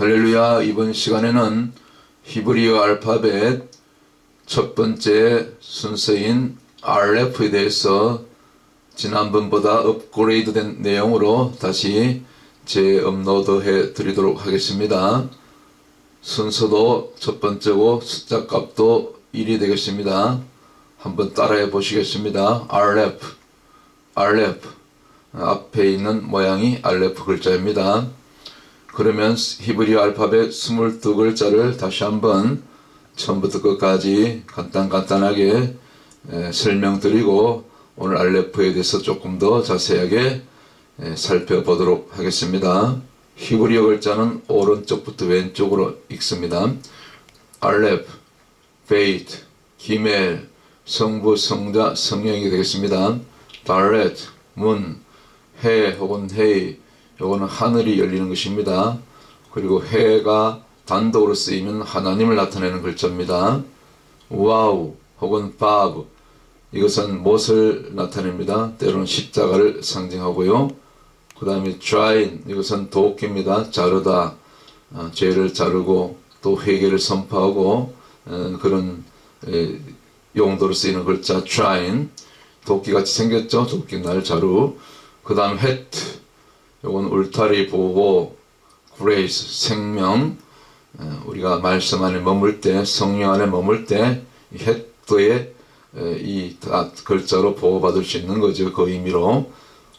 할렐루야. 이번 시간에는 히브리어 알파벳 첫 번째 순서인 RF에 대해서 지난번보다 업그레이드된 내용으로 다시 재업로드 드리도록 하겠습니다. 순서도 첫 번째고 숫자 값도 1이 되겠습니다. 한번 따라해 보시겠습니다. RF 앞에 있는 모양이 RF 글자입니다. 그러면 히브리어 알파벳 22글자를 다시 한번 처음부터 끝까지 간단하게 설명드리고 오늘 알레프에 대해서 조금 더 자세하게 살펴보도록 하겠습니다. 히브리어 글자는 오른쪽부터 왼쪽으로 읽습니다. 알레프, 베이트, 기멜, 성부, 성자, 성령이 되겠습니다. 달렛, 문, 해 혹은 헤이, 요거는 하늘이 열리는 것입니다. 그리고 해가 단독으로 쓰이면 하나님을 나타내는 글자입니다. 와우 혹은 바브, 이것은 못을 나타냅니다. 때로는 십자가를 상징하고요. 그 다음에 드라인, 이것은 도끼입니다. 자르다, 죄를 자르고 또 회개를 선포하고 그런 용도로 쓰이는 글자 드라인, 도끼같이 생겼죠. 도끼 날 자루. 그 다음 헤트, 요건 울타리 보호, 그레이스, 생명, 우리가 말씀 안에 머물 때, 성령 안에 머물 때 헤트에 이 글자로 보호받을 수 있는 거죠. 그 의미로.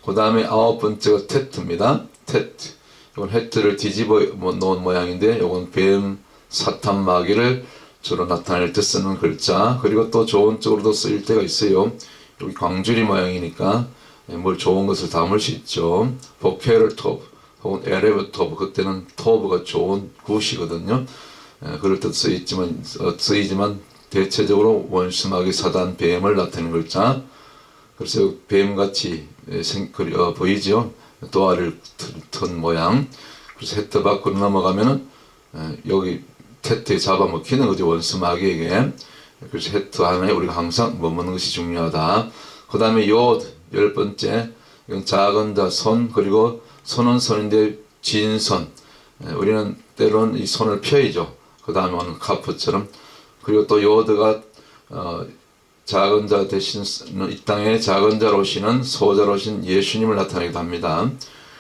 그 다음에 아홉 번째가 테트입니다. 테트, 이건 헤트를 뒤집어 놓은 모양인데 요건 뱀, 사탄, 마귀를 주로 나타낼 때 쓰는 글자. 그리고 또 좋은 쪽으로도 쓰일 때가 있어요. 여기 광주리 모양이니까 뭘 좋은 것을 담을 수 있죠. 보케르 토브 혹은 에레브 토브, 그때는 토브가 좋은 굿이거든요. 그럴 때도 쓰이지만 대체적으로 원수마귀, 사단, 뱀을 나타내는 글자. 그래서 뱀같이 보이죠. 또아를 튼 모양. 그래서 헤트 밖으로 넘어가면은 여기 테트에 잡아먹히는 거죠. 원수마귀에게. 그래서 헤트 안에 우리가 항상 머무는 것이 중요하다. 그 다음에 요드, 열 번째, 이건 작은 자, 손, 그리고 손은 손인데 진손. 우리는 때로는 이 손을 펴이죠. 그 다음에 오는 카프처럼. 그리고 또 요드가 작은 자 대신 이 땅에 작은 자로 오시는 소자로 오신 예수님을 나타내기도 합니다.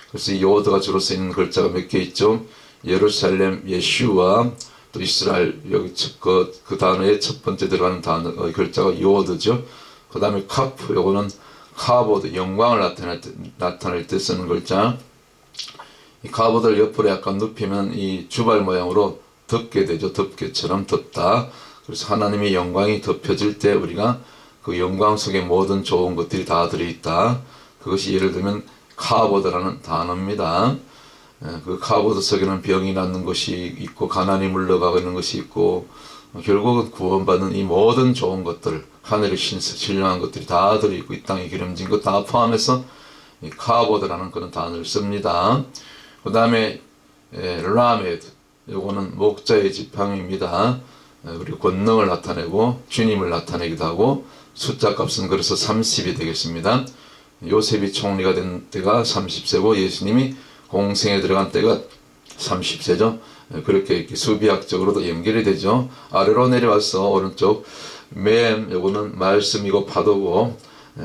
그래서 이 요드가 주로 쓰이는 글자가 몇 개 있죠. 예루살렘, 예슈와 또 이스라엘, 여기 그 단어에 첫 번째 들어가는 단어 글자가 요드죠. 그 다음에 카프, 요거는 카보드, 영광을 나타낼 때 쓰는 글자. 이 카보드를 옆으로 약간 눕히면 이 주발 모양으로 덮게 되죠. 덮개처럼 덮다. 그래서 하나님의 영광이 덮여질 때 우리가 그 영광 속에 모든 좋은 것들이 다 들어있다. 그것이 예를 들면 카보드라는 단어입니다. 그 카보드 속에는 병이 낫는 것이 있고 가난이 물러가고 있는 것이 있고 결국은 구원받는 이 모든 좋은 것들, 하늘의 신령한 것들이 다 들어있고 이 땅에 기름진 것 다 포함해서 이 카보드라는 그런 단어를 씁니다. 그 다음에 라메드, 요거는 목자의 지팡이입니다. 그리고 권능을 나타내고 주님을 나타내기도 하고 숫자 값은 그래서 30이 되겠습니다. 요셉이 총리가 된 때가 30세고 예수님이 공생에 들어간 때가 30세죠. 그렇게 이렇게 수비학적으로도 연결이 되죠. 아래로 내려와서 오른쪽 맴, 요거는 말씀이고 파도고,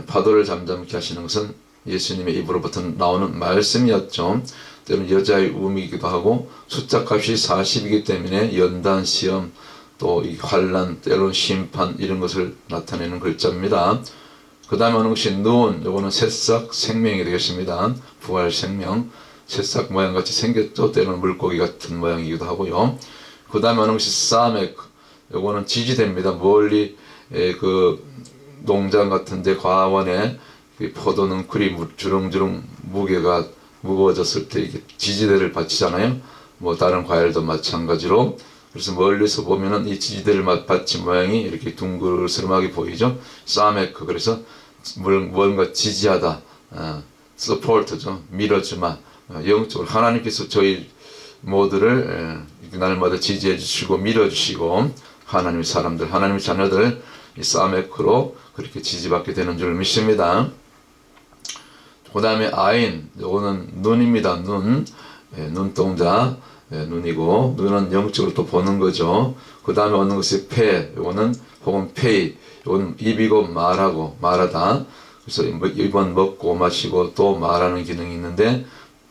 파도를 잠잠케 하시는 것은 예수님의 입으로부터 나오는 말씀이었죠. 때로는 여자의 우미이기도 하고 숫자 값이 40이기 때문에 연단, 시험, 또 이 환란, 때로는 심판, 이런 것을 나타내는 글자입니다. 그 다음에 오는 것이 눈, 요거는 새싹, 생명이 되겠습니다. 부활 생명, 새싹 모양같이 생겼죠. 때로는 물고기 같은 모양이기도 하고요. 그 다음에 오는 것이 사메크, 요거는 지지대입니다. 멀리 그 농장 같은데 과원에 포도는 그리 주렁주렁 무게가 무거워졌을 때 이게 지지대를 받치잖아요. 뭐 다른 과일도 마찬가지로. 그래서 멀리서 보면은 이 지지대를 받친 모양이 이렇게 둥글스름하게 보이죠. 사메크, 그래서 뭔가 지지하다, 서포트죠. 밀어주마. 영적으로 하나님께서 저희 모두를 날마다 지지해 주시고 밀어주시고 하나님의 사람들, 하나님의 자녀들 이 사메크로 그렇게 지지받게 되는 줄 믿습니다. 그 다음에 아인, 요거는 눈입니다. 눈, 눈동자. 눈이고, 눈은 영적으로 또 보는 거죠. 그 다음에 오는 것이 폐, 요거는 혹은 페이, 요건 입이고 말하다. 그래서 입은 먹고 마시고 또 말하는 기능이 있는데,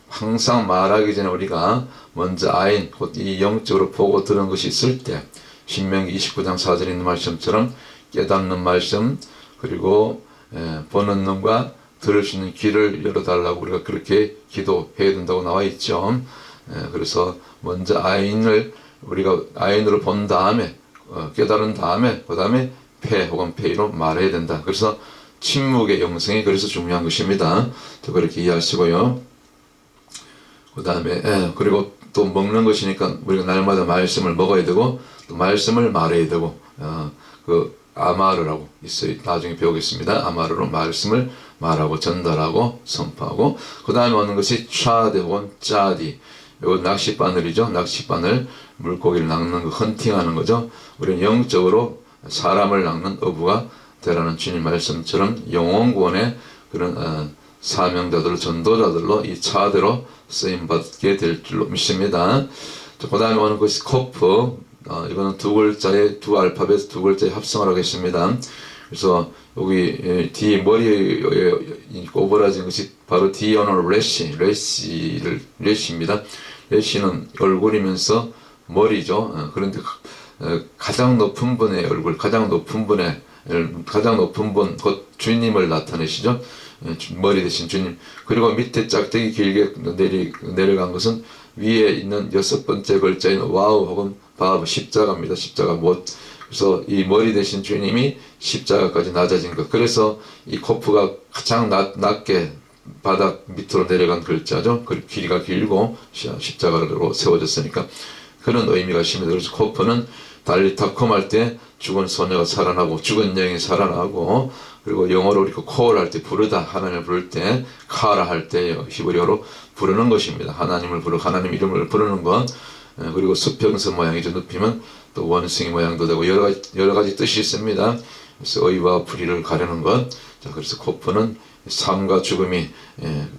항상 말하기 전에 우리가 먼저 아인, 곧 이 영적으로 보고 들은 것이 있을 때, 신명기 29장 4절에 있는 말씀처럼 깨닫는 말씀, 그리고 보는 눈과 들을 수 있는 귀를 열어달라고 우리가 그렇게 기도해야 된다고 나와 있죠. 그래서 먼저 우리가 아인으로 본 다음에 깨달은 다음에 그 다음에 폐 혹은 페이로 말해야 된다. 그래서 침묵의 영성이 그래서 중요한 것입니다. 그렇게 이해하시고요. 그 다음에 그리고 또 먹는 것이니까 우리가 날마다 말씀을 먹어야 되고 또 말씀을 말해야 되고 그 아마르라고 있어요. 나중에 배우겠습니다. 아마르로 말씀을 말하고 전달하고 선포하고 그 다음에 오는 것이 차드 혹은 짜디. 이건 낚싯바늘이죠. 낚싯바늘, 물고기를 낚는 거, 헌팅하는 거죠. 우리는 영적으로 사람을 낚는 어부가 되라는 주님 말씀처럼 영혼 구원의 그런 사명자들, 전도자들로 이 차대로 쓰임받게 될 줄로 믿습니다. 그 다음에 오는 것이 코프. 이거는 두 알파벳 두 글자의 합성을 하겠습니다. 그래서 여기 D 머리에 오버라진 것이 바로 디오노 레시입니다. 레시는 얼굴이면서 머리죠. 그런데 가장 높은 분의 얼굴, 가장 높은 분, 곧 주님을 나타내시죠. 머리 대신 주님. 그리고 밑에 짝대기 길게 내려간 것은 위에 있는 6번째 글자인 와우 혹은 바브, 십자가입니다. 십자가 못. 그래서 이 머리 대신 주님이 십자가까지 낮아진 것. 그래서 이 코프가 가장 낮게 바닥 밑으로 내려간 글자죠. 그 길이가 길고 십자가로 세워졌으니까 그런 의미가 있습니다. 그래서 코프는 달리 닷컴할 때 죽은 소녀가 살아나고 죽은 영이 살아나고 그리고 영어로 우리가 콜 할 때 부르다, 하나님을 부를 때 카라 할 때 히브리어로 부르는 것입니다. 하나님 이름을 부르는 것. 그리고 수평선 모양이죠. 눕히면 또 원숭이 모양도 되고 여러 가지 뜻이 있습니다. 그래서 의와 불의를 가르는 것. 자, 그래서 코프는 삶과 죽음이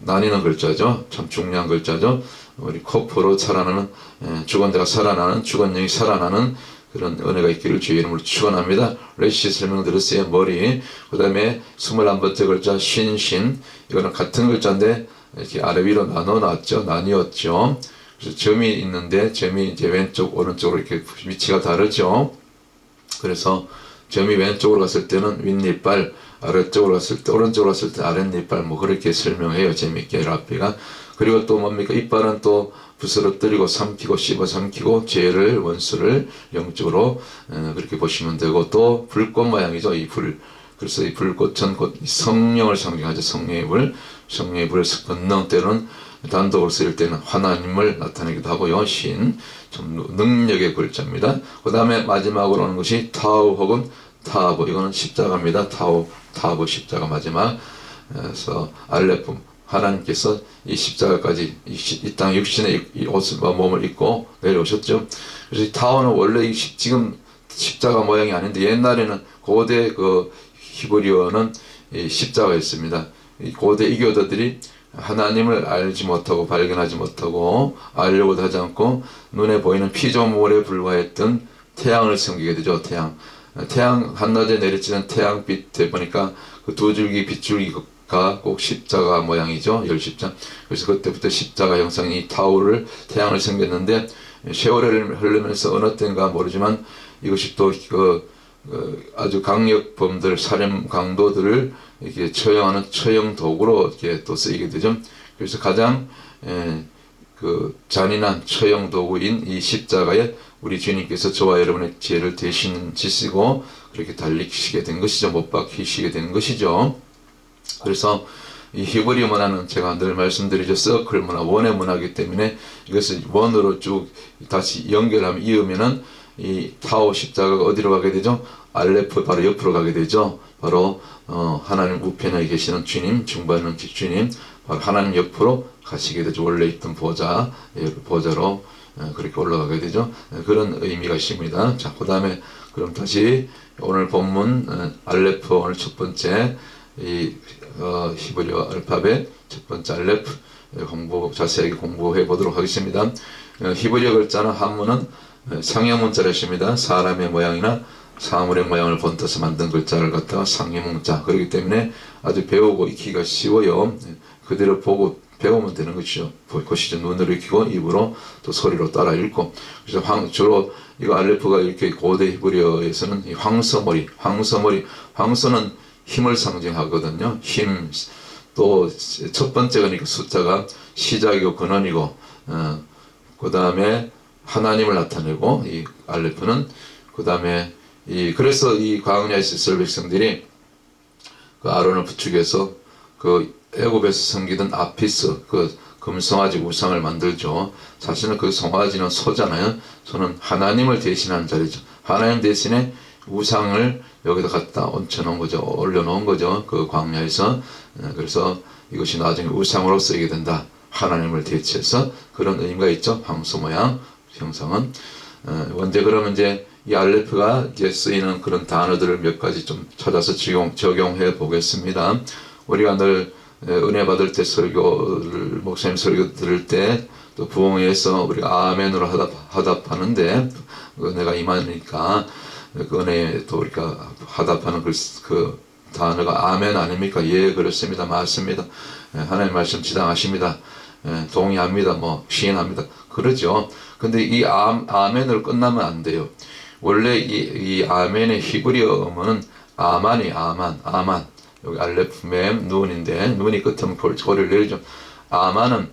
나뉘는 글자죠. 참 중요한 글자죠. 우리 코프로 살아나는 죽은 데가 살아나는 죽은 영이 살아나는 그런 은혜가 있기를 주의 이름으로 축원합니다. 레시 설명드렸어요. 머리. 그 다음에 21번째 글자 신신. 이거는 같은 글자인데 이렇게 아래 위로 나뉘었죠. 그래서 점이 있는데 점이 이제 왼쪽 오른쪽으로 이렇게 위치가 다르죠. 그래서 점이 왼쪽으로 갔을 때는 윗니빨, 아래쪽으로 갔을 때 오른쪽으로 갔을 때 아랫니빨 뭐 그렇게 설명해요. 재밌게 라피가. 그리고 또 뭡니까? 이빨은 또 부스러뜨리고 삼키고 씹어 삼키고 죄를 원수를 영적으로 그렇게 보시면 되고 또 불꽃 모양이죠. 이 불. 그래서 이 불꽃은 곧 성령을 상징하죠. 성령의 불에서 권능 때로는 단독으로 쓰일 때는 하나님을 나타내기도 하고요. 신, 좀 능력의 글자입니다. 그 다음에 마지막으로 오는 것이 타우 혹은 타브. 이거는 십자가입니다. 타브 십자가 마지막. 그래서 알레프. 하나님께서 이 십자가까지 이 땅 육신의 이 옷을 몸을 입고 내려오셨죠. 그래서 이 타워는 원래 지금 십자가 모양이 아닌데 옛날에는 고대 그 히브리어는 이 십자가였습니다. 이 고대 이교도들이 하나님을 알지 못하고 발견하지 못하고 알려고도 하지 않고 눈에 보이는 피조물에 불과했던 태양을 섬기게 되죠. 태양 한낮에 내리치는 태양빛에 보니까 그 두 줄기 빗줄기가 꼭 십자가 모양이죠. 열십자. 그래서 그때부터 십자가 형상이 타오를 태양을 섬겼는데 세월이 흐르면서 어느 때인가 모르지만 이것이 또 아주 강력범들, 살인 강도들을 이렇게 처형하는 처형 도구로 이렇게 또 쓰이게 되죠. 그래서 가장 그 잔인한 처형 도구인 이 십자가에 우리 주님께서 저와 여러분의 죄를 대신 지시고 그렇게 달리시게 된 것이죠. 못 박히시게 된 것이죠. 그래서 이 히브리 문화는 제가 늘 말씀드리죠. 서클 문화, 원의 문화이기 때문에 이것을 원으로 쭉 다시 연결하면 이으면은 이 타오 십자가가 어디로 가게 되죠? 알레프 바로 옆으로 가게 되죠. 바로 하나님 우편에 계시는 주님, 중보하는 주님, 바로 하나님 옆으로 가시게 되죠. 원래 있던 보좌로 그렇게 올라가게 되죠. 그런 의미가 있습니다. 자, 그 다음에 그럼 다시 오늘 본문 알레프 오늘 첫 번째 이 히브리어 알파벳 첫 번째 알레프 자세하게 공부해 보도록 하겠습니다. 히브리어 글자는 한문은 상형문자라십니다. 사람의 모양이나 사물의 모양을 본떠서 만든 글자를 갖다가 상형문자. 그렇기 때문에 아주 배우고 익히기가 쉬워요. 그대로 보고 배우면 되는 것이죠. 보시죠. 눈으로 익히고 입으로 또 소리로 따라 읽고. 그래서 주로 이거 알레프가 이렇게 고대 히브리어에서는 이 황소는 힘을 상징하거든요. 힘. 또 첫 번째가 숫자가 시작이고 근원이고, 그 다음에 하나님을 나타내고, 이 알레프는 그 다음에 그래서 이 광야에서 이스라엘 백성들이 그 아론을 부축해서 그 애굽에서 섬기던 아피스, 그 금송아지 우상을 만들죠. 사실은 그 송아지는 소잖아요. 소는 하나님을 대신하는 자리죠. 하나님 대신에 우상을 여기다 갖다 얹혀놓은 거죠. 올려놓은 거죠. 그 광야에서. 그래서 이것이 나중에 우상으로 쓰이게 된다. 하나님을 대체해서 그런 의미가 있죠. 황소 모양 형상은. 언제 그러면 이제 이 알레프가 이제 쓰이는 그런 단어들을 몇 가지 좀 찾아서 적용해 보겠습니다. 우리가 늘 은혜 받을 때 설교를, 목사님 설교 들을 때 또 부흥회에서 우리가 아멘으로 하답하는데, 은혜가 임하니까 그 은혜에 또 우리가 하답하는 그 단어가 아멘 아닙니까? 예, 그렇습니다. 맞습니다. 하나님 말씀 지당하십니다. 동의합니다. 시인합니다. 그러죠. 근데 이 아멘으로 끝나면 안 돼요. 원래 이 아멘의 히브리어 어문은 아만. 여기 알레프 맴 눈인데, 눈이 끝으면 꼬리를 내리죠. 아만은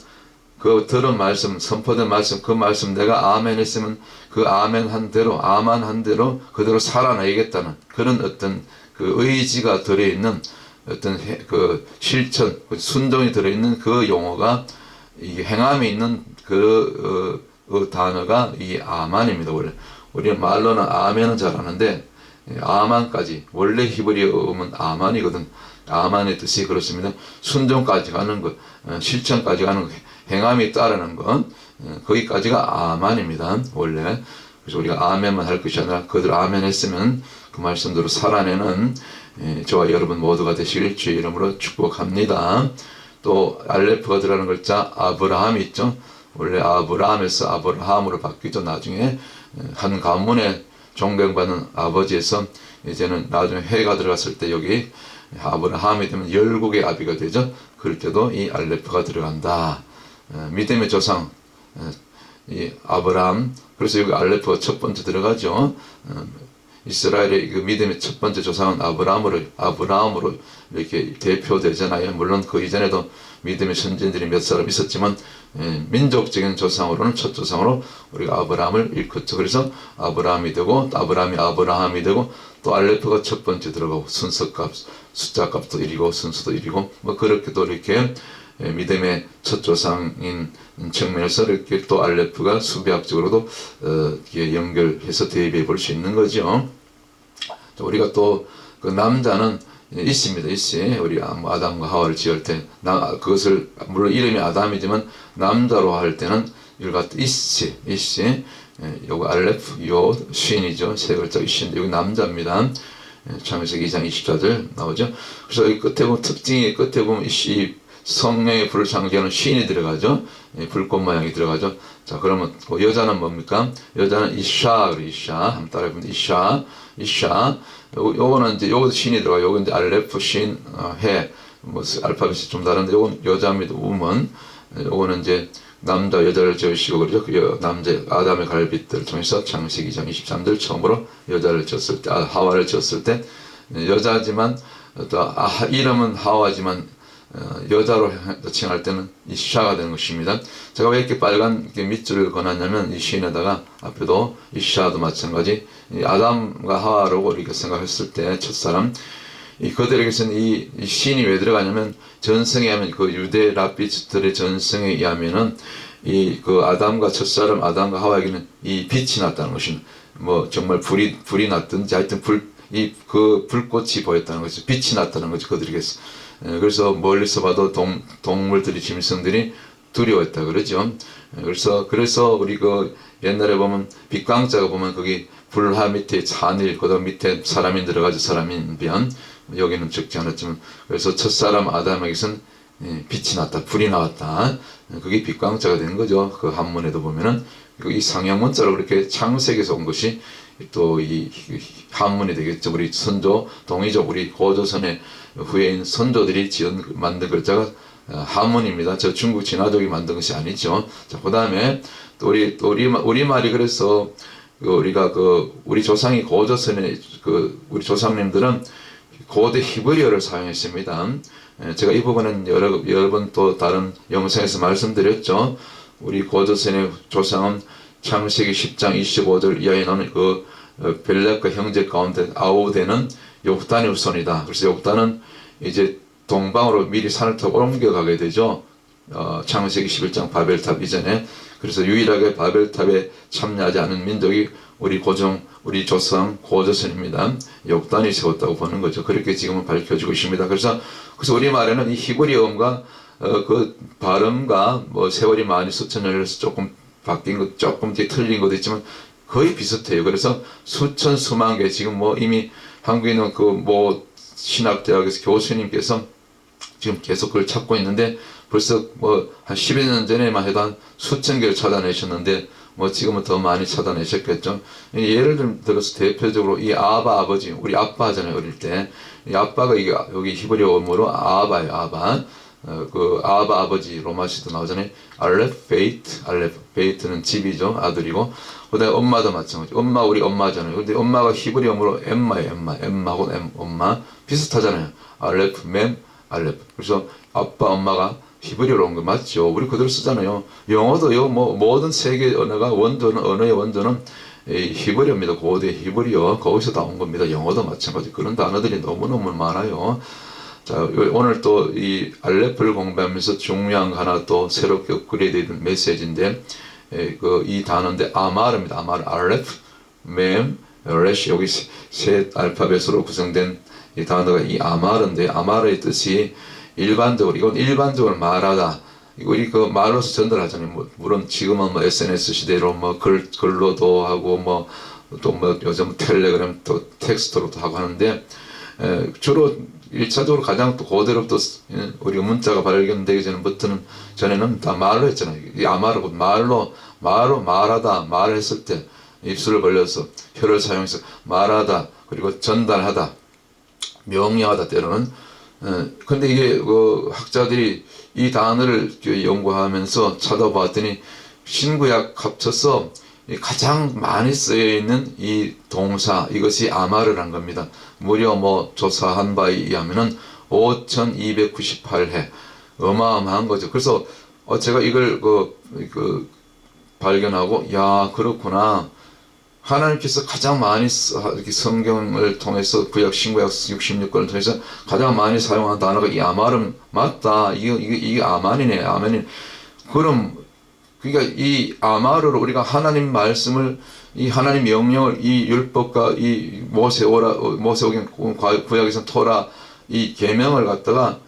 그 들은 말씀, 선포된 말씀, 그 말씀 내가 아멘 했으면 그 아멘 한 대로, 아만 한 대로 그대로 살아내야겠다는 그런 어떤 그 의지가 들어있는 어떤 그 실천, 순종이 들어있는 그 용어가, 이게 행함이 있는 그 단어가 이 아만입니다. 원래 우리는 말로는 아멘은 잘하는데 아만까지, 원래 히브리어 음은 아만이거든. 아만의 뜻이 그렇습니다. 순종까지 가는 것, 실천까지 가는 것, 행함이 따르는 것, 거기까지가 아만입니다. 원래. 그래서 우리가 아멘만 할 것이 아니라 그들 아멘 했으면 그 말씀대로 살아내는 저와 여러분 모두가 되시길 주의 이름으로 축복합니다. 또 알레프가 들어가는 글자 아브라함이 있죠. 원래 아브라함에서 아브라함으로 바뀌죠. 나중에 한 가문에 존경받는 아버지에서 이제는 나중에 해가 들어갔을 때 여기 아브라함이 되면 열국의 아비가 되죠. 그럴 때도 이 알레프가 들어간다. 믿음의 조상 이 아브라함. 그래서 여기 알레프가 첫 번째 들어가죠. 이스라엘의 그 믿음의 첫 번째 조상은 아브라함으로 이렇게 대표되잖아요. 물론 그 이전에도 믿음의 선진들이 몇 사람 있었지만, 민족적인 조상으로는 첫 조상으로 우리가 아브라함을 일컫죠. 그래서 아브라함이 되고, 아브라함이 되고, 또 알레프가 첫 번째 들어가고, 순서값, 숫자값도 1이고, 순서도 1이고, 그렇게 또 이렇게 믿음의 첫 조상인 측면에서 이렇게 또 알레프가 수비학적으로도 연결해서 대입해 볼 수 있는 거죠. 우리가 또 그 남자는 있습니다. 우리 아담과 하와를 지을 때 그것을 물론 이름이 아담이지만 남자로 할 때는 이걸 이시 요거 알레프 요 쉰이죠. 세 글자 이시인데 여기 남자입니다. 창세기 2장 24절 나오죠. 그래서 이 끝에 보면 특징이 끝에 보면 이 성령의 불을 상징하는 쉰이 들어가죠. 불꽃 모양이 들어가죠. 자, 그러면 여자는 뭡니까? 여자는 이샤. 한번 따라해보면 이샤. 요거는 이제 요것도 쉰이 들어가요. 요건 이제 알레프 쉰 해. 알파벳이 좀 다른데 요건 여자입니다. 우먼. 요거는 이제 남자 여자를 지으시고 그러죠. 그 남자 아담의 갈빗들을 통해서 창세기 2장 23절 처음으로 여자를 지었을 때, 하와를 지었을 때 여자지만 또 이름은 하와지만 여자로 칭할 때는 이샤가 되는 것입니다. 제가 왜 이렇게 빨간 밑줄을 그어놨냐면 이 시인에다가 앞에도 이샤도 마찬가지 아담과 하와로 이렇게 생각했을 때 첫사람 그들에게서는 이 시인이 왜 들어가냐면 전승에 하면 그 유대 랍비들의 전승에 의하면은 그 아담과 첫사람 아담과 하와에게는 이 빛이 났다는 것입니다. 정말 불이 났든지 하여튼 그 불꽃이 보였다는 거죠. 빛이 났다는 거죠. 그들에게서. 그래서 멀리서 봐도 동물들이 짐승들이 두려웠다 그러죠. 그래서 우리 그 옛날에 보면 빛광자가 보면 거기 불화 밑에 잔일 그다음 밑에 사람이 들어가죠. 사람인 변 여기는 적지 않았지만 그래서 첫사람 아담에게서는 빛이 났다, 불이 나왔다. 그게 빛광자가 되는 거죠. 그 한문에도 보면은 이 상형문자로 그렇게 창세기에서 온 것이 또 이 한문이 되겠죠. 우리 선조 동이족 우리 고조선의 후예인 선조들이 만든 글자가 한문입니다. 저 중국 진화족이 만든 것이 아니죠. 자, 그다음에 또 우리 말이 그래서 우리가 우리 조상이 고조선의 우리 조상님들은 고대 히브리어를 사용했습니다. 제가 이 부분은 여러 번 또 다른 영상에서 말씀드렸죠. 우리 고조선의 조상은 창세기 10장 25절 이하에 나오는 벨렉과 형제 가운데 아우데는 욥단의 후손이다. 그래서 욥단은 이제 동방으로 미리 산을 타고 옮겨가게 되죠. 창세기 11장 바벨탑 이전에. 그래서 유일하게 바벨탑에 참여하지 않은 민족이 우리 조상 고조선입니다. 욥단이 세웠다고 보는 거죠. 그렇게 지금은 밝혀지고 있습니다. 그래서 우리말에는 이 히브리어음과 그 발음과 세월이 많이 수천 년에서 조금 바뀐 것, 조금 틀린 것도 있지만 거의 비슷해요. 그래서 수천 수만 개 지금 이미 한국에 있는 신학대학에서 교수님께서 지금 계속 그걸 찾고 있는데 벌써 한 10여 년 전에만 해도 한 수천 개를 찾아내셨는데 지금은 더 많이 찾아내셨겠죠. 예를 들어서 대표적으로 이 아버지, 우리 아빠 하잖아요, 어릴 때. 이 아빠가 여기 히브리어어로 아바예요, 아바. 아바 아버지 로마시도 나오잖아요. 베이트는 집이죠, 아들이고. 그다음에 엄마도 마찬가지. 우리 엄마잖아요. 근데 엄마가 히브리어로 엠마예요, 엠마하고 엄마 비슷하잖아요. 멤, 그래서 아빠, 엄마가 히브리어로 온 거 맞죠? 우리 그대로 쓰잖아요. 영어도요, 모든 세계 언어의 원조는 히브리어입니다. 고대 히브리어. 거기서 나온 겁니다. 영어도 마찬가지. 그런 단어들이 너무너무 많아요. 자, 오늘 또 이 알레프를 공부하면서 중요한 거 하나 또 새롭게 업그레이드된 메시지인데, 이 단어인데, 아마르입니다. 알레프, 멤, 레시. 여기 세 알파벳으로 구성된 이 단어가 이 아마르인데, 아마르의 뜻이 이건 일반적으로 말하다. 우리 말로서 전달하잖아요. 물론 지금은 SNS 시대로 글로도 하고 또 요즘 텔레그램 또 텍스트로도 하고 하는데, 주로 1차적으로 가장 또 고대로부터 우리 문자가 발견되기 전에는 다 말로 했잖아요. 이 아마르고 말로 말하다, 말했을 때 입술을 벌려서 혀를 사용해서 말하다, 그리고 전달하다, 명령하다 때로는. 근데 이게 학자들이 이 단어를 연구하면서 찾아봤더니 신구약 합쳐서 가장 많이 쓰여 있는 이 동사, 이것이 아마르란 겁니다. 무려 조사한 바에 의하면은 5298회. 어마어마한 거죠. 그래서 제가 이걸 발견하고, 야, 그렇구나. 하나님께서 가장 많이 이렇게 성경을 통해서 구약 신구약 66권을 통해서 가장 많이 사용한 단어가 이 아마름 맞다. 이게 아만이네. 아멘이. 그러니까 이 아마르로 우리가 하나님 말씀을, 이 하나님 명령을, 이 율법과 이 모세오경 구약에서 토라 이 계명을 갖다가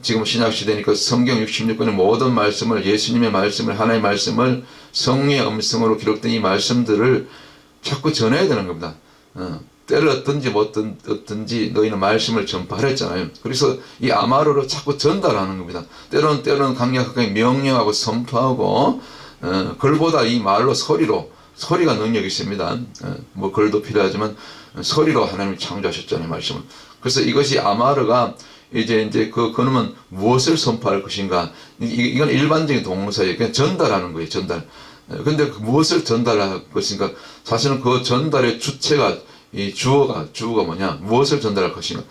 지금 신약 시대니까 성경 66권의 모든 말씀을, 예수님의 말씀을, 하나님의 말씀을, 성령의 음성으로 기록된 이 말씀들을 자꾸 전해야 되는 겁니다. 때를 어떤지 너희는 말씀을 전파하랬잖아요. 그래서 이 아마르로 자꾸 전달하는 겁니다. 때로는 강력하게 명령하고 선포하고, 글보다 이 말로 소리가 능력이 있습니다. 글도 필요하지만 소리로 하나님이 창조하셨잖아요, 말씀을. 그래서 이것이 아마르가 이제 그놈은 무엇을 선포할 것인가? 이건 일반적인 동사예요. 그냥 전달하는 거예요, 전달. 근데 무엇을 전달할 것인가? 사실은 그 전달의 주체가, 이 주어가 뭐냐? 무엇을 전달할 것인가?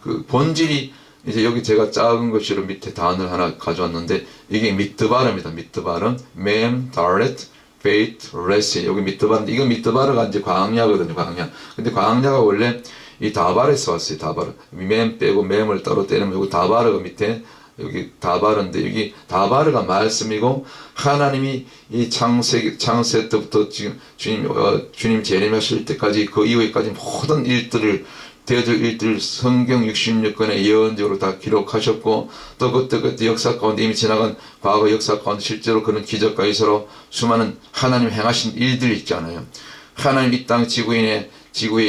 그 본질이, 이제 여기 제가 작은 글씨로 밑에 단어를 하나 가져왔는데, 이게 미트바르입니다. 미트바르, 맴, 다렛, 베이트, 레시. 여기 미트바르인데, 이거 미트바르가 이제 광야거든요, 광야. 근데 광야가 원래 이 다발에서 왔어요, 다바르. 맴 빼고 맴을 따로 떼면 여기 다바르가 밑에, 여기 다바르인데, 여기 다바르가 말씀이고, 하나님이 이 창세 때부터 지금 주님 재림하실 때까지 그 이후에까지 모든 되어질 일들을 성경 66권의 예언적으로 다 기록하셨고, 또 그때 역사 가운데 이미 지나간 과거 역사 가운데 실제로 그런 기적과 이서로 수많은 하나님 행하신 일들이 있잖아요. 하나님 이 땅 지구에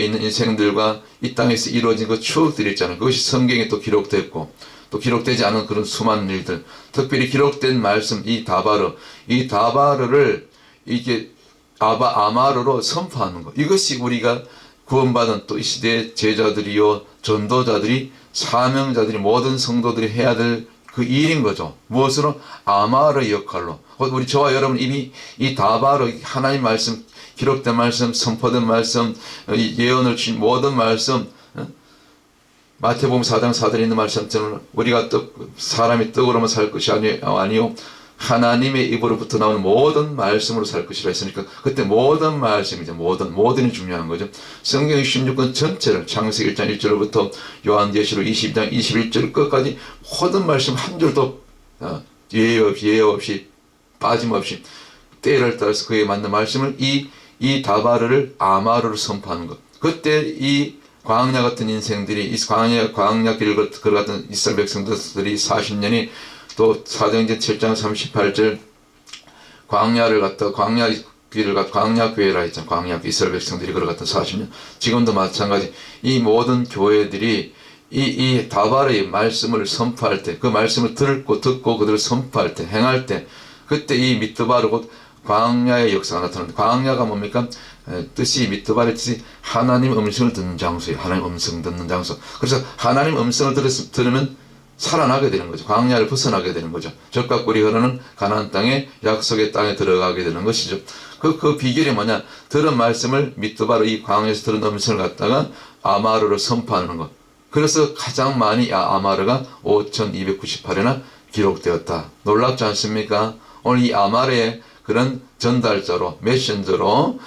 있는 인생들과 이 땅에서 이루어진 그 추억들이 있잖아요. 그것이 성경에 또 기록됐고, 또 기록되지 않은 그런 수많은 일들, 특별히 기록된 말씀, 이 다바르를 이게 아마르로 선포하는 것. 이것이 우리가 구원받은 또 이 시대의 제자들이요, 전도자들이, 사명자들이, 모든 성도들이 해야 될 그 일인 거죠. 무엇으로? 아마르의 역할로. 우리 저와 여러분 이미 이 다바르, 하나님 말씀, 기록된 말씀, 선포된 말씀, 예언을 주신 모든 말씀, 마태복음 4장 4절에 있는 말씀처럼 우리가 사람이 떡으로만 살 것이 아니요 하나님의 입으로부터 나오는 모든 말씀으로 살 것이라 했으니까 그때 모든 말씀이죠. 모든이 중요한 거죠. 성경 16권 전체를 창세기 1장 1절부터 요한계시록 22장 21절 끝까지 모든 말씀 한 줄도 예외 없이 빠짐없이 때를 따라서 그에 맞는 말씀을 이 다바르를 아마르로 선포하는 것. 그때 이 광야 같은 인생들이, 이 광야 길을 걸어갔던 이스라엘 백성들이 40년이 또 사도행전 7장 38절 광야를 갔다 광야교회라 했잖아요. 광야 이스라엘 백성들이 걸어갔던 40년. 지금도 마찬가지. 이 모든 교회들이 이 다바르의 말씀을 선포할 때, 그 말씀을 듣고 그들을 선포할 때, 행할 때, 그때 이 미드바르 곧 광야의 역사가 나타납니다. 광야가 뭡니까? 뜻이 미드바르의 뜻이 하나님 음성을 듣는 장소예요. 하나님 음성 듣는 장소. 그래서 하나님 음성을 들으면 살아나게 되는 거죠. 광야를 벗어나게 되는 거죠. 젖과 꿀이 흐르는 가나안 땅에 약속의 땅에 들어가게 되는 것이죠. 그 비결이 뭐냐? 들은 말씀을 미드바르 이 광야에서 들은 음성을 갖다가 아마르로 선포하는 것. 그래서 가장 많이 아마르가 5298회나 기록되었다. 놀랍지 않습니까? 오늘 이 아마르의 그런 전달자로, 메신저로,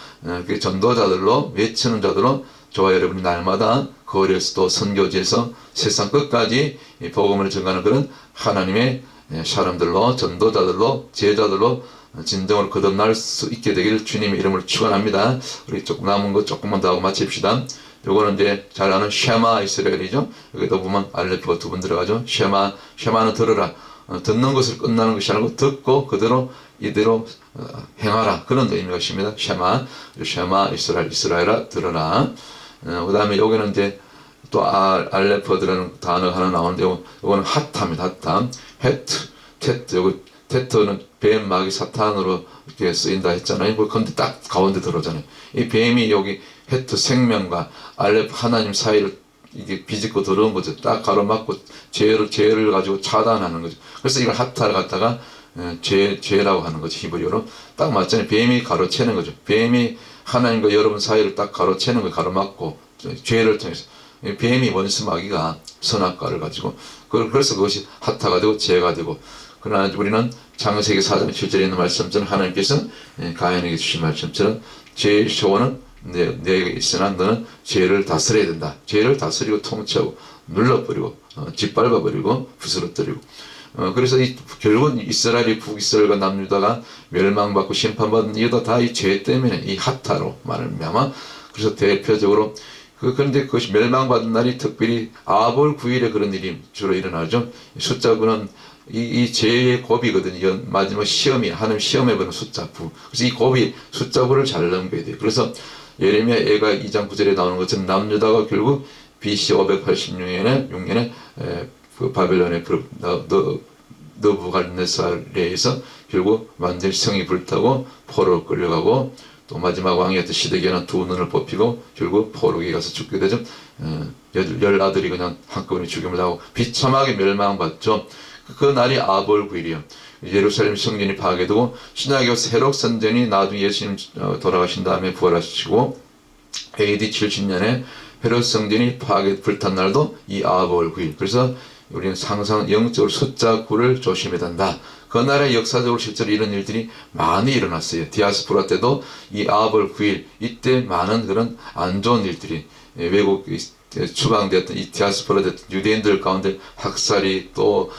전도자들로, 외치는 자들로 저와 여러분이 날마다 거리에서도 선교지에서 세상 끝까지 복음을 전가하는 그런 하나님의 사람들로, 전도자들로, 제자들로 진정으로 거듭날 수 있게 되기를 주님의 이름으로 축원합니다. 우리 조금 남은 것 조금만 더 하고 마칩시다. 요거는 이제 잘 아는 쉐마 이스라엘이죠. 여기도 보면 알레프가 두 번 들어가죠. 쉐마는 들으라. 듣는 것을 끝나는 것이 아니고 듣고 그대로 이대로 행하라. 그런 의미가 있습니다. 쉐마 이스라엘아 들으라. 그 다음에 여기는 이제 또 알레퍼드라는 단어 하나 나오는데 요거는 핫타입니다. 핫타. 테트. 요거 테트는 뱀, 마귀, 사탄으로 이렇게 쓰인다 했잖아요. 그런데 딱 가운데 들어오잖아요. 이 뱀이 여기 헤트 생명과 알레프 하나님 사이를 이게 비집고 들어온 거죠. 딱 가로막고 죄를 가지고 차단하는 거죠. 그래서 이걸 핫타를 갖다가 죄라고 하는 거죠. 히브리어로. 딱 맞잖아요. 뱀이 가로채는 거죠. 뱀이 하나님과 여러분 사이를 딱 가로채는 거예요. 가로막고 죄를 통해서. 뱀이 원수 마귀가 선악과를 가지고 그래서 그것이 핫타가 되고 죄가 되고 그러나 우리는 창세기 4장 7절에 있는 말씀처럼 하나님께서 가인에게 주신 말씀처럼 죄의 소원은 내게 있으나 너는 죄를 다스려야 된다. 죄를 다스리고 통치하고 눌러버리고 짓밟아버리고 부스러뜨리고 그래서 결국은 이스라엘이 북이스라엘과 남유다가 멸망받고 심판받은 이유도 다 이 죄 때문에 이 핫타로 말미암아 그래서 대표적으로 그런데 그것이 멸망받은 날이 특별히 아볼 9일에 그런 일이 주로 일어나죠. 숫자구는 이 죄의 곱이거든요. 마지막 시험이 하나님 시험에 보는 숫자 9. 그래서 이 곱이 숫자 9를 잘 넘겨야 돼요. 그래서 예레미야 애가 2장 9절에 나오는 것처럼 남유다가 결국 BC 586년에 그 바벨론의 느부갓네살에 의해서 결국 완전히 성이 불타고 포로로 끌려가고 또 마지막 왕이었던 시드기야는 두 눈을 뽑히고 결국 포로기에 가서 죽게 되죠. 열 아들이 그냥 한꺼번에 죽임을 당하고 비참하게 멸망받죠. 그 날이 아볼 9일이요. 예루살렘 성전이 파괴되고 신약의 세록 선전이 나중에 예수님 돌아가신 다음에 부활하시고 AD 70년에 헤롯 성전이 불탄 날도 이 아볼 9일. 그래서 우리는 항상 영적으로 숫자 9를 조심해야 된다. 그날에 역사적으로 실제로 이런 일들이 많이 일어났어요. 디아스포라 때도 이 아볼 9일 이때 많은 그런 안 좋은 일들이 외국 추방되었던 이 디아스포라 됐던 유대인들 가운데 학살이 또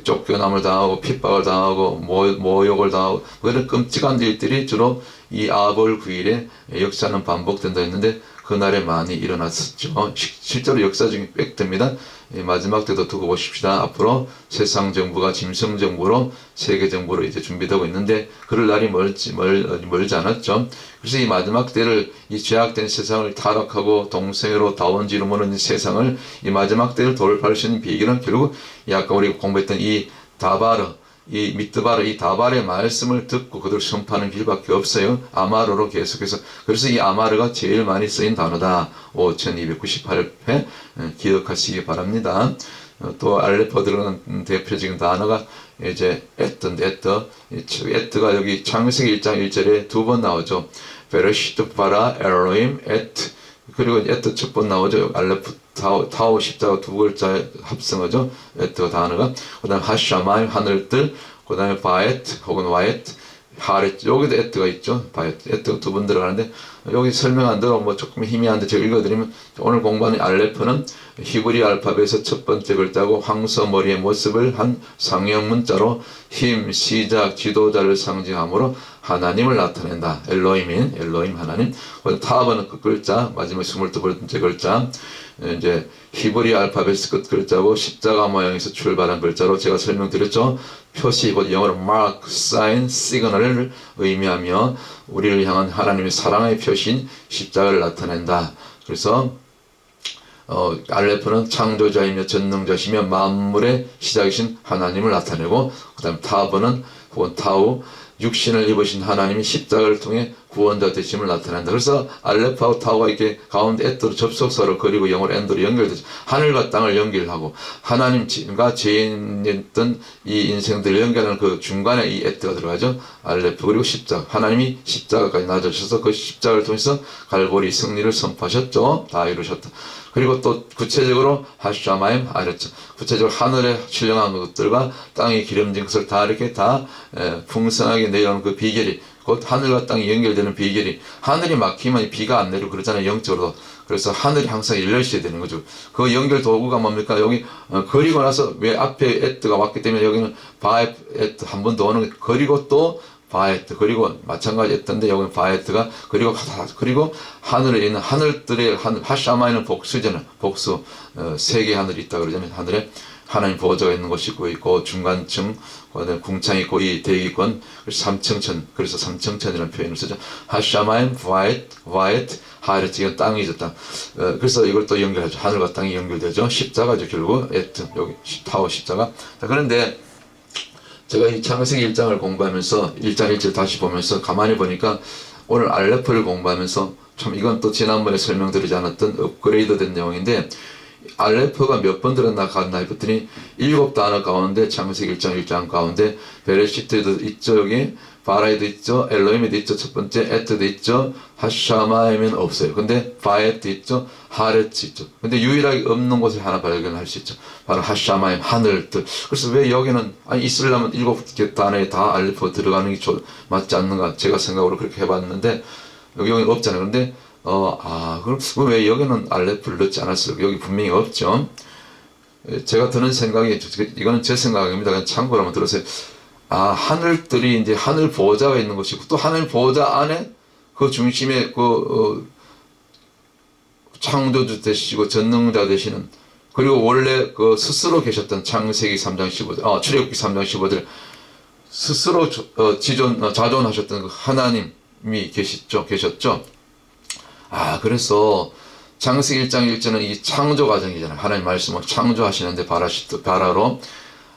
쫓겨남을 당하고 핍박을 당하고 모욕을 당하고 그런 끔찍한 일들이 주로 이 아볼 9일에 역사는 반복된다 했는데 그날에 많이 일어났었죠. 실제로 역사적인 팩트입니다. 마지막 때도 두고 보십시다. 앞으로 세상 정부가 짐승 정부로 세계 정부로 이제 준비되고 있는데 그럴 날이 멀지 않았죠. 그래서 이 마지막 때를 이 죄악된 세상을 타락하고 동성애로 다원지로 무너진 세상을 이 마지막 때를 돌파할 수 있는 비결은 결국 이 아까 우리가 공부했던 이 다바르 이 미트바르 이 다발의 말씀을 듣고 그들 선포하는 길밖에 없어요. 아마르로 계속해서. 그래서 이 아마르가 제일 많이 쓰인 단어다. 5298회 기억하시기 바랍니다. 또 알레포 들어가는 대표적인 단어가 이제 에트가 여기 창세기 1장 1절에 두 번 나오죠. 베르시트 바라 엘로임 에트. 그리고 에트 첫 번 나오죠. 알레프 타오 십자가 두 글자 합성어죠. 에트가 단어가. 그 다음에 하샤마임 하늘들. 그 다음에 바에트 혹은 와에트. 하렛. 여기도 에트가 있죠. 바에트. 에트가 두 번 들어가는데 여기 설명 안 들어 뭐 조금 희미한데 제가 읽어드리면 오늘 공부하는 알레프는 히브리 알파벳에서 첫 번째 글자고 황소머리의 모습을 한 상형 문자로 힘, 시작, 지도자를 상징하므로 하나님을 나타낸다. 엘로임 하나님. 타브는 그 글자 마지막 22번째 글자 이제 히브리 알파벳 끝 글자고 십자가 모양에서 출발한 글자로 제가 설명드렸죠. 표시, 영어로 mark, sign, signal을 의미하며 우리를 향한 하나님의 사랑의 표시인 십자가를 나타낸다. 그래서 알레프는 창조자이며 전능자시며 만물의 시작이신 하나님을 나타내고 그 다음 타브는 혹은 타우 육신을 입으신 하나님이 십자가를 통해 구원자 되심을 나타낸다. 그래서 알레프하고 타우가 이렇게 가운데 에트로 접속사로 그리고 영어로 엔드로 연결되죠. 하늘과 땅을 연결하고 하나님과 죄인이었던 이 인생들을 연결하는 그 중간에 이 에트가 들어가죠. 알레프 그리고 십자가. 하나님이 십자가까지 낮아주셔서 그 십자가를 통해서 갈보리 승리를 선포하셨죠. 다 이루셨다. 그리고 또 구체적으로 하샤마임 하랬죠. 구체적으로 하늘에 신령한 것들과 땅에 기름진 것을 다 이렇게 다 풍성하게 내려오는 그 비결이 곧 하늘과 땅이 연결되는 비결이 하늘이 막히면 비가 안 내리고 그러잖아요. 영적으로. 그래서 하늘이 항상 열려 있어야 되는 거죠. 그 연결 도구가 뭡니까? 여기 그리고 나서 왜 앞에 에트가 왔기 때문에 여기는 바에트 한 번 더 오는 거 그리고 또 바에트 그리고 마찬가지 했던데 여기는 바에트가 그리고 하늘에 있는 하늘들의 하늘 하샤마에는 복수잖아요. 복수 세 개의 하늘이 있다 그러잖아요. 하늘에 하나님 보호자가 있는 곳이 있고 중간층 그다음에 궁창이 있고 이 대기권 삼층천 그래서 삼층천이라는 표현을 쓰죠. 하샤마임 바에트 하렛 이건 땅이죠 땅. 그래서 이걸 또 연결하죠. 하늘과 땅이 연결되죠. 십자가죠 결국 에트 여기 타워 십자가. 자, 그런데 제가 이 창세기 1장을 공부하면서 1장 1절 다시 보면서 가만히 보니까 오늘 알레프를 공부하면서 참 이건 또 지난번에 설명드리지 않았던 업그레이드 된 내용인데 알레프가 몇 번 들었나 갔나 했더니 7단어 가운데 창세기 1장 가운데 베레시트도 있죠. 여기 바라이도 있죠. 엘로임도 있죠. 첫 번째 에트도 있죠. 하샤마임은 없어요. 근데 바에트 있죠. 하렛이 있죠. 근데 유일하게 없는 곳을 하나 발견할 수 있죠. 바로 하샤마임 하늘들. 그래서 왜 여기는 있으려면 7개 단어에 다 알레프가 들어가는 게 맞지 않는가 제가 생각으로 그렇게 해봤는데 여기는 없잖아요. 근데 그럼 왜 여기는 알레프를 넣지 않았을까? 여기 분명히 없죠. 제가 드는 생각이 이거는 제 생각입니다. 그냥 참고로 한번 들으세요. 하늘들이 이제 하늘 보호자가 있는 것이고 또 하늘 보호자 안에 그 중심에 창조주 되시고 전능자 되시는 그리고 원래 그 스스로 계셨던 창세기 3장 15절, 출애굽기 3장 15절 스스로 자존하셨던 그 하나님이 계셨죠. 그래서 창세기 1장 1절은 이 창조 과정이잖아요. 하나님 말씀을 창조하시는데 바라로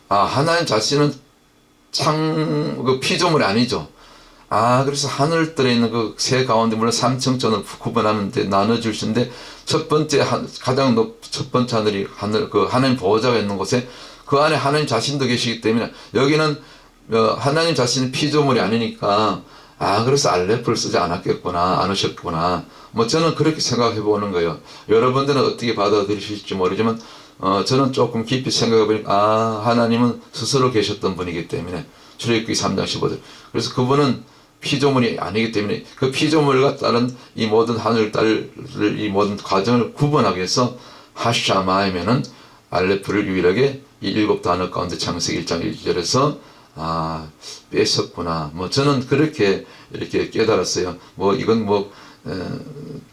하나님 자신은 그 피조물이 아니죠. 그래서 하늘들에 있는 그 새 가운데 물론 삼층천을 구분하는데 나눠줄 수 있는데 첫 번째 첫 번째 하늘이 하나님 보호자가 있는 곳에 그 안에 하나님 자신도 계시기 때문에 여기는 하나님 자신은 피조물이 아니니까 그래서 알레프를 쓰지 않으셨구나. 뭐 저는 그렇게 생각해 보는 거예요. 여러분들은 어떻게 받아들이실지 모르지만 저는 조금 깊이 생각해 보니까 하나님은 스스로 계셨던 분이기 때문에 출애굽기 3장 15절 그래서 그분은 피조물이 아니기 때문에 그 피조물과 다른 이 모든 하늘 딸을 이 모든 과정을 구분하기 위해서 하샤마이면은 알레프를 유일하게 이 7단어 가운데 창세기 1장 1절에서 뺐었구나. 뭐 저는 그렇게 이렇게 깨달았어요. 뭐 이건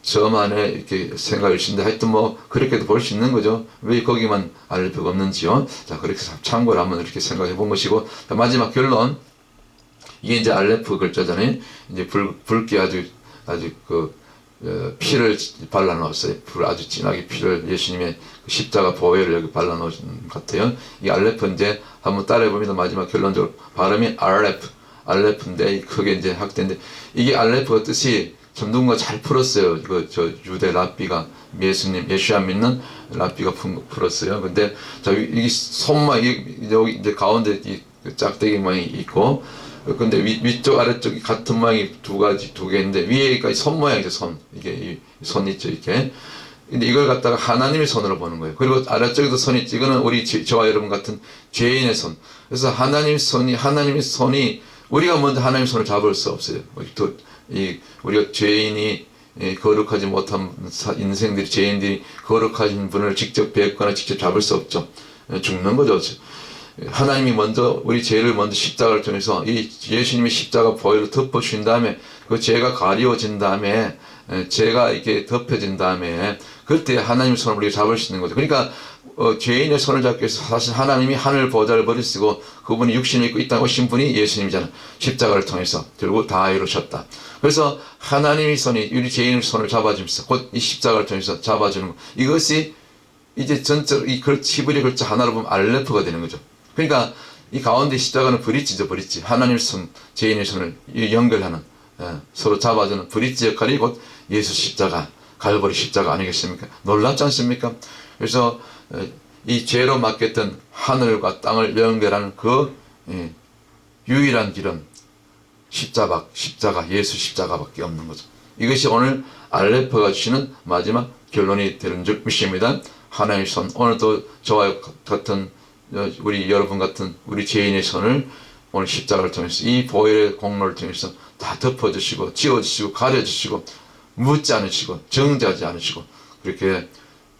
저만의 이렇게 생각일 수 있는데 하여튼 뭐 그렇게도 볼 수 있는 거죠. 왜 거기만 알레프가 없는지요. 자, 그렇게 참고를 한번 이렇게 생각해 본 것이고, 자, 마지막 결론. 이게 이제 알레프 글자잖아요. 이제 붉게 아주 피를 발라 넣었어요. 아주 진하게 피를 예수님의 십자가 보혈을 여기 발라 넣은 것 같아요. 이 알레프 이제 한번 따라해 봅니다. 마지막 결론적으로 발음이 알레프인데 크게 이제 학대인데, 이게 알레프가 뜻이 참 누군가 잘 풀었어요. 저 유대 랍비가 예수님 예수야 믿는 랍비가 풀었어요. 근데 자, 이게 손만 여기 이제 가운데 이 짝대기 모양이 있고, 근데 위쪽 아래쪽이 같은 모양이 두 개인데 위에가 손 모양이죠. 손, 이게 손 있죠, 이렇게. 근데 이걸 갖다가 하나님의 손으로 보는 거예요. 그리고 아래쪽에도 손이 있지. 이거는 우리 저와 여러분 같은 죄인의 손. 그래서 하나님의 손이 우리가 먼저 하나님의 손을 잡을 수 없어요. 우리가 죄인이 거룩하지 못한 인생들이, 죄인들이 거룩하신 분을 직접 뵙거나 직접 잡을 수 없죠. 죽는 거죠. 하나님이 먼저 우리 죄를 먼저 십자가를 통해서 이 예수님의 십자가 보혈로 덮어주신 다음에 그 죄가 가리워진 다음에 죄가 이렇게 덮여진 다음에 그때 하나님의 손을 우리가 잡을 수 있는 거죠. 그러니까 죄인의 손을 잡기 위해서 사실 하나님이 하늘 보좌를 버리시고 그분이 육신을 입고 이 땅에 오신 분이 예수님이잖아요. 십자가를 통해서 결국 다 이루셨다. 그래서 하나님의 손이 우리 죄인의 손을 잡아주면서 곧 이 십자가를 통해서 잡아주는 것, 이것이 이제 전적 이 히브리 글자 하나로 보면 알레프가 되는 거죠. 그러니까 이 가운데 십자가는 브릿지죠, 브릿지. 하나님의 손, 죄인의 손을 연결하는, 서로 잡아주는 브릿지 역할이 곧 예수 십자가, 갈보리 십자가 아니겠습니까? 놀랍지 않습니까? 그래서 이 죄로 막혔던 하늘과 땅을 연결하는 그 유일한 길은 십자가, 예수 십자가밖에 없는 거죠. 이것이 오늘 알레프가 주시는 마지막 결론이 되는 줄 믿습니다. 하나님의 손, 오늘도 저와 같은 우리 여러분 같은 우리 죄인의 손을 오늘 십자가를 통해서 이 보혈의 공로를 통해서 다 덮어주시고 지워주시고 가려주시고 묻지 않으시고 정죄하지 않으시고, 그렇게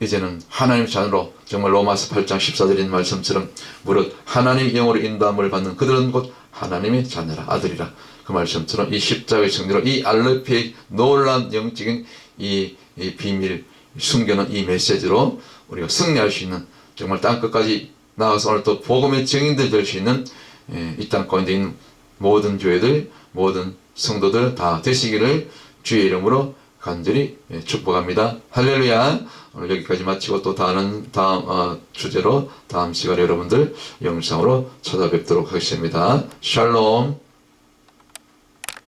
이제는 하나님 자녀로 정말 로마서 8장 14절인 말씀처럼 무릇 하나님 영으로 인도함을 받는 그들은 곧 하나님의 자녀라, 아들이라. 그 말씀처럼 이 십자가의 승리로 이 알레프의 놀라운 영적인 이 비밀 숨겨놓은 이 메시지로 우리가 승리할 수 있는, 정말 땅끝까지 나가서 오늘 또 복음의 증인들 될 수 있는 이 땅 가운데 있는 모든 교회들, 모든 성도들 다 되시기를 주의 이름으로 간절히 축복합니다. 할렐루야. 오늘 여기까지 마치고 또 다음 주제로 다음 시간에 여러분들 영상으로 찾아뵙도록 하겠습니다. 샬롬.